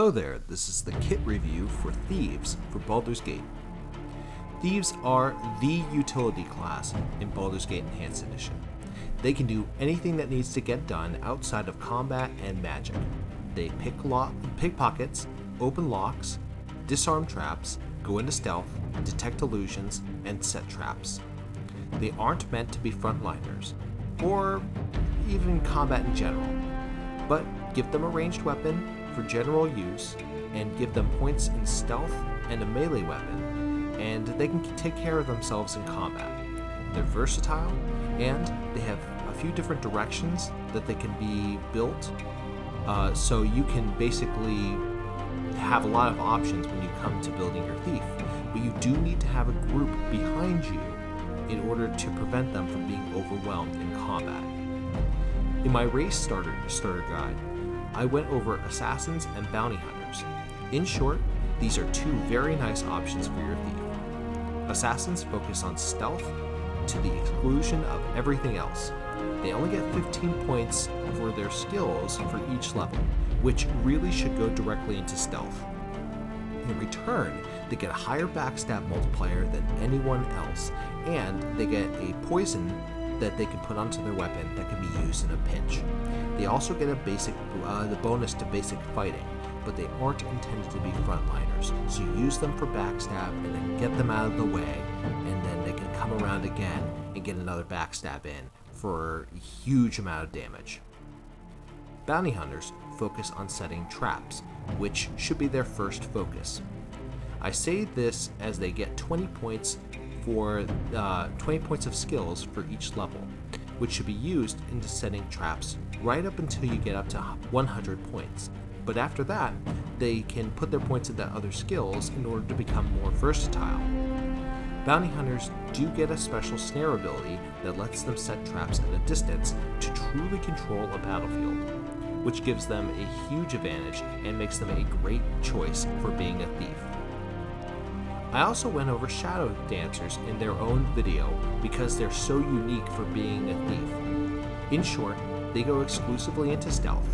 Hello there, this is the kit review for Thieves for Baldur's Gate. Thieves are the utility class in Baldur's Gate Enhanced Edition. They can do anything that needs to get done outside of combat and magic. They pickpockets, open locks, disarm traps, go into stealth, detect illusions, and set traps. They aren't meant to be frontliners, or even combat in general, but give them a ranged weapon for general use, and give them points in stealth and a melee weapon, and they can take care of themselves in combat. They're versatile, and they have a few different directions that they can be built, so you can basically have a lot of options when you come to building your thief, but you do need to have a group behind you in order to prevent them from being overwhelmed in combat. In my race starter guide, I went over assassins and bounty hunters. In short, these are two very nice options for your thief. Assassins focus on stealth to the exclusion of everything else. They only get 15 points for their skills for each level, which really should go directly into stealth. In return, they get a higher backstab multiplier than anyone else, and they get a poison that they can put onto their weapon that can be used in a pinch. They also get the bonus to basic fighting, but they aren't intended to be frontliners, so use them for backstab and then get them out of the way, and then they can come around again and get another backstab in for a huge amount of damage. Bounty hunters focus on setting traps, which should be their first focus. I say this as they get 20 points of skills for each level, which should be used into setting traps right up until you get up to 100 points. But after that, they can put their points into other skills in order to become more versatile. Bounty hunters do get a special snare ability that lets them set traps at a distance to truly control a battlefield, which gives them a huge advantage and makes them a great choice for being a thief. I also went over Shadowdancers in their own video because they're so unique for being a thief. In short, they go exclusively into stealth.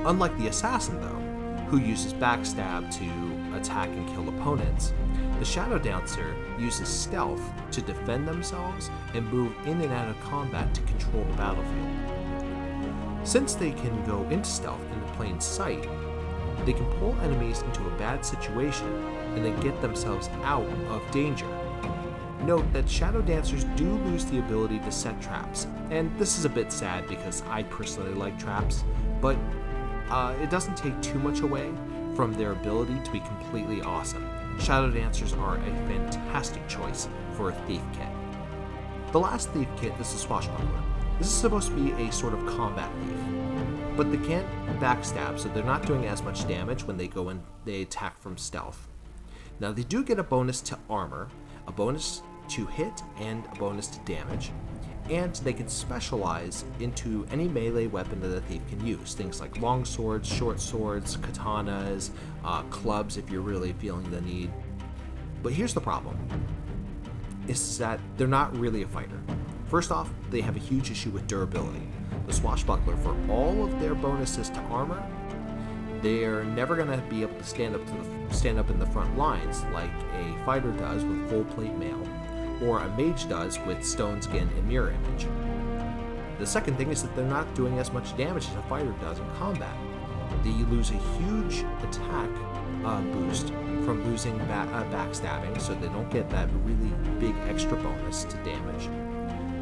Unlike the assassin though, who uses backstab to attack and kill opponents, the Shadowdancer uses stealth to defend themselves and move in and out of combat to control the battlefield. Since they can go into stealth in plain sight, they can pull enemies into a bad situation and then get themselves out of danger. Note that Shadowdancers do lose the ability to set traps, and this is a bit sad because I personally like traps, but it doesn't take too much away from their ability to be completely awesome. Shadowdancers are a fantastic choice for a thief kit. The last thief kit is the Swashbuckler. This is supposed to be a sort of combat thief, but they can't backstab, so they're not doing as much damage when they go and they attack from stealth. Now they do get a bonus to armor, a bonus to hit, and a bonus to damage, and they can specialize into any melee weapon that a thief can use, things like long swords, short swords, katanas, clubs if you're really feeling the need. But here's the problem, is that they're not really a fighter. First off, they have a huge issue with durability. The Swashbuckler, for all of their bonuses to armor, they're never going to be able to stand up in the front lines like a fighter does with full plate mail, or a mage does with stone skin and mirror image. The second thing is that they're not doing as much damage as a fighter does in combat. They lose a huge attack boost from losing backstabbing, so they don't get that really big extra bonus to damage.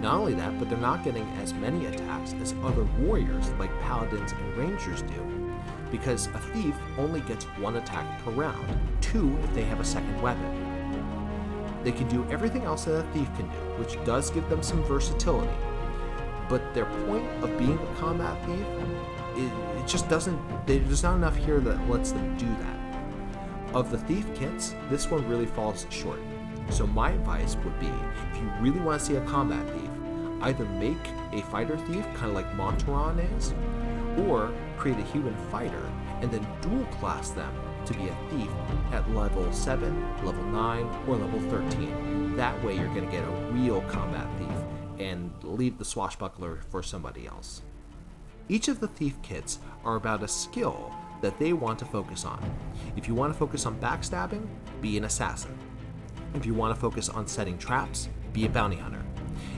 Not only that, but they're not getting as many attacks as other warriors like paladins and rangers do, because a thief only gets one attack per round, 2 if they have a second weapon. They can do everything else that a thief can do, which does give them some versatility, but their point of being a combat thief, it just doesn't, there's not enough here that lets them do that. Of the thief kits, this one really falls short. So my advice would be, if you really want to see a combat thief, either make a fighter thief, kind of like Montaron is, or create a human fighter and then dual class them to be a thief at level 7, level 9, or level 13. That way you're going to get a real combat thief and leave the Swashbuckler for somebody else. Each of the thief kits are about a skill that they want to focus on. If you want to focus on backstabbing, be an assassin. If you want to focus on setting traps, be a bounty hunter.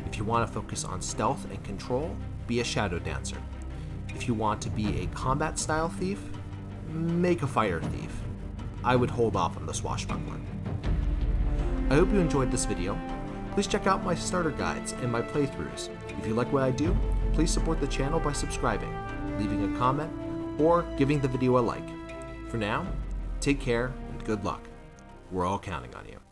If you want to focus on stealth and control, be a Shadowdancer. If you want to be a combat style thief, make a fire thief. I would hold off on the Swashbuckler. I hope you enjoyed this video. Please check out my starter guides and my playthroughs. If you like what I do, please support the channel by subscribing, leaving a comment, or giving the video a like. For now, take care and good luck. We're all counting on you.